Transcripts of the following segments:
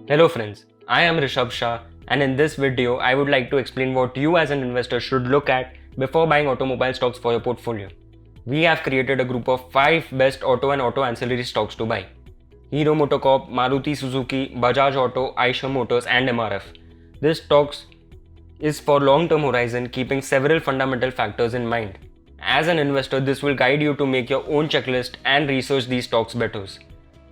Hello friends, I am Rishabh Shah, and in this video I would like to explain what you as an investor should look at before buying automobile stocks for your portfolio. We have created a group of 5 best auto and auto ancillary stocks to buy. Hero MotoCorp, Maruti Suzuki, Bajaj Auto, Eicher Motors and MRF. This stocks is for long-term horizon, keeping several fundamental factors in mind. As an investor, this will guide you to make your own checklist and research these stocks better.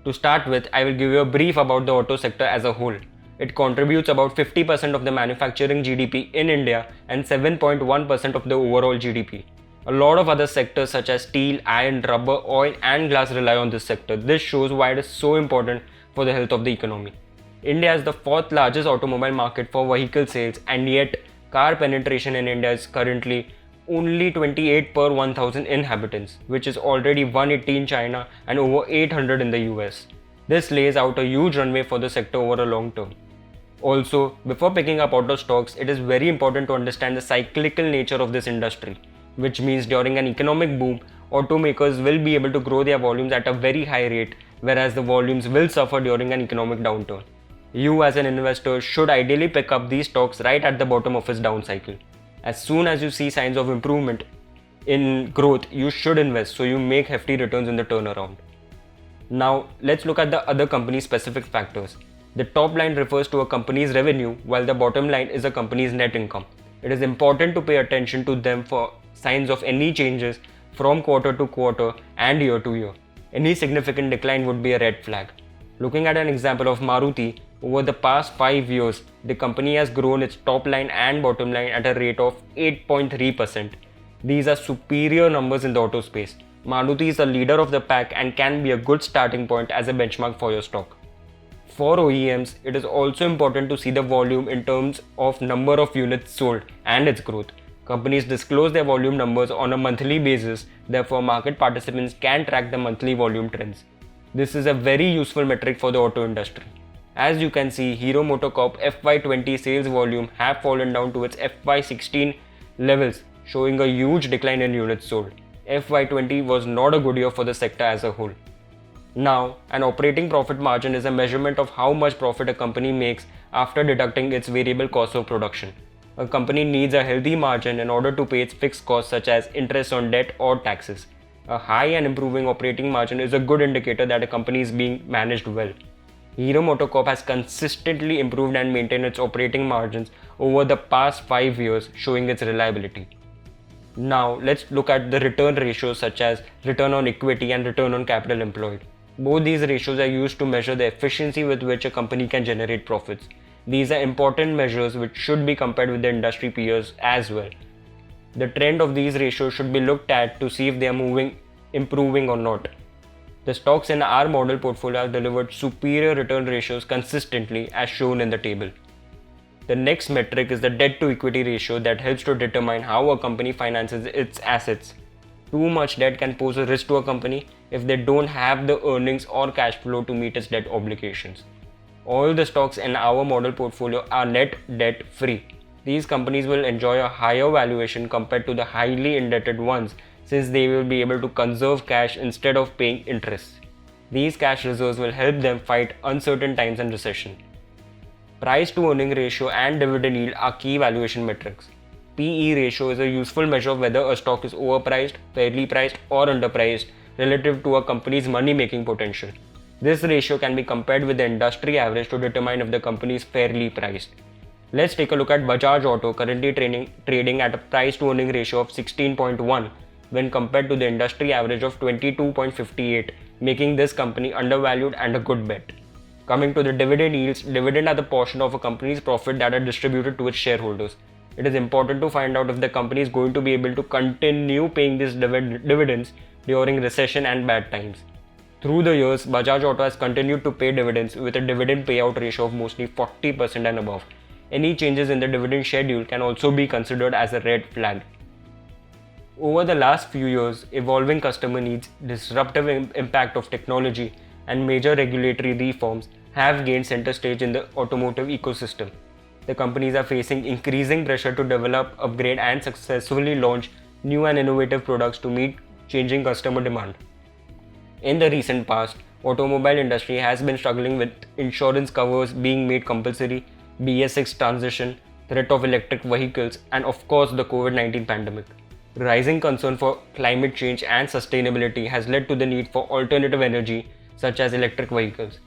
To start with, I will give you a brief about the auto sector as a whole. It contributes about 50% of the manufacturing GDP in India and 7.1% of the overall GDP. A lot of other sectors such as steel, iron, rubber, oil and glass rely on this sector. This shows why it is so important for the health of the economy. India is the fourth largest automobile market for vehicle sales, and yet car penetration in India is currently only 28 per 1000 inhabitants, which is already 180 in China and over 800 in the US. This lays out a huge runway for the sector over a long term. Also, before picking up auto stocks, it is very important to understand the cyclical nature of this industry, which means during an economic boom, automakers will be able to grow their volumes at a very high rate, whereas the volumes will suffer during an economic downturn. You as an investor should ideally pick up these stocks right at the bottom of its down cycle. As soon as you see signs of improvement in growth, you should invest so you make hefty returns in the turnaround. Now, let's look at the other company specific factors. The top line refers to a company's revenue, while the bottom line is a company's net income. It is important to pay attention to them for signs of any changes from quarter to quarter and year to year. Any significant decline would be a red flag. Looking at an example of Maruti, over the past 5 years, the company has grown its top line and bottom line at a rate of 8.3%. These are superior numbers in the auto space. Maruti is a leader of the pack and can be a good starting point as a benchmark for your stock. For OEMs, it is also important to see the volume in terms of number of units sold and its growth. Companies disclose their volume numbers on a monthly basis, therefore market participants can track the monthly volume trends. This is a very useful metric for the auto industry. As you can see, Hero MotoCorp FY20 sales volume have fallen down to its FY16 levels, showing a huge decline in units sold. FY20 was not a good year for the sector as a whole. Now, an operating profit margin is a measurement of how much profit a company makes after deducting its variable cost of production. A company needs a healthy margin in order to pay its fixed costs such as interest on debt or taxes. A high and improving operating margin is a good indicator that a company is being managed well. Hero MotoCorp has consistently improved and maintained its operating margins over the past 5 years, showing its reliability. Now, let's look at the return ratios such as return on equity and return on capital employed. Both these ratios are used to measure the efficiency with which a company can generate profits. These are important measures which should be compared with the industry peers as well. The trend of these ratios should be looked at to see if they are improving or not. The stocks in our model portfolio have delivered superior return ratios consistently as shown in the table. The next metric is the debt to equity ratio that helps to determine how a company finances its assets. Too much debt can pose a risk to a company if they don't have the earnings or cash flow to meet its debt obligations. All the stocks in our model portfolio are net debt free. These companies will enjoy a higher valuation compared to the highly indebted ones, since they will be able to conserve cash instead of paying interest. These cash reserves will help them fight uncertain times and recession. Price to earning ratio and dividend yield are key valuation metrics. PE ratio is a useful measure of whether a stock is overpriced, fairly priced or underpriced relative to a company's money making potential. This ratio can be compared with the industry average to determine if the company is fairly priced. Let's take a look at Bajaj Auto, currently trading at a price to earning ratio of 16.1 when compared to the industry average of 22.58, making this company undervalued and a good bet. Coming to the dividend yields, dividend are the portion of a company's profit that are distributed to its shareholders. It is important to find out if the company is going to be able to continue paying these dividends during recession and bad times. Through the years, Bajaj Auto has continued to pay dividends with a dividend payout ratio of mostly 40% and above. Any changes in the dividend schedule can also be considered as a red flag. Over the last few years, evolving customer needs, disruptive impact of technology, and major regulatory reforms have gained center stage in the automotive ecosystem. The companies are facing increasing pressure to develop, upgrade, and successfully launch new and innovative products to meet changing customer demand. In the recent past, automobile industry has been struggling with insurance covers being made compulsory, BS6 transition, threat of electric vehicles, and of course the COVID-19 pandemic. Rising concern for climate change and sustainability has led to the need for alternative energy such as electric vehicles.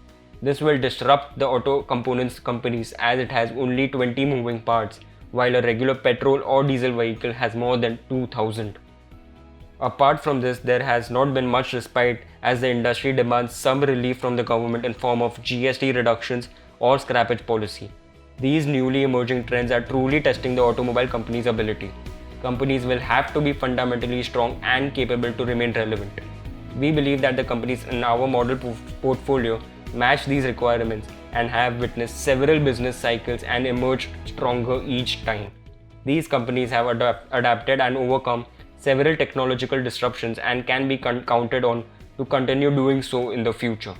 This will disrupt the auto components companies as it has only 20 moving parts, while a regular petrol or diesel vehicle has more than 2000. Apart from this, there has not been much respite as the industry demands some relief from the government in form of GST reductions or scrappage policy. These newly emerging trends are truly testing the automobile companies' ability. Companies will have to be fundamentally strong and capable to remain relevant. We believe that the companies in our model portfolio match these requirements and have witnessed several business cycles and emerged stronger each time. These companies have adapted and overcome several technological disruptions and can be counted on to continue doing so in the future.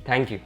Thank you.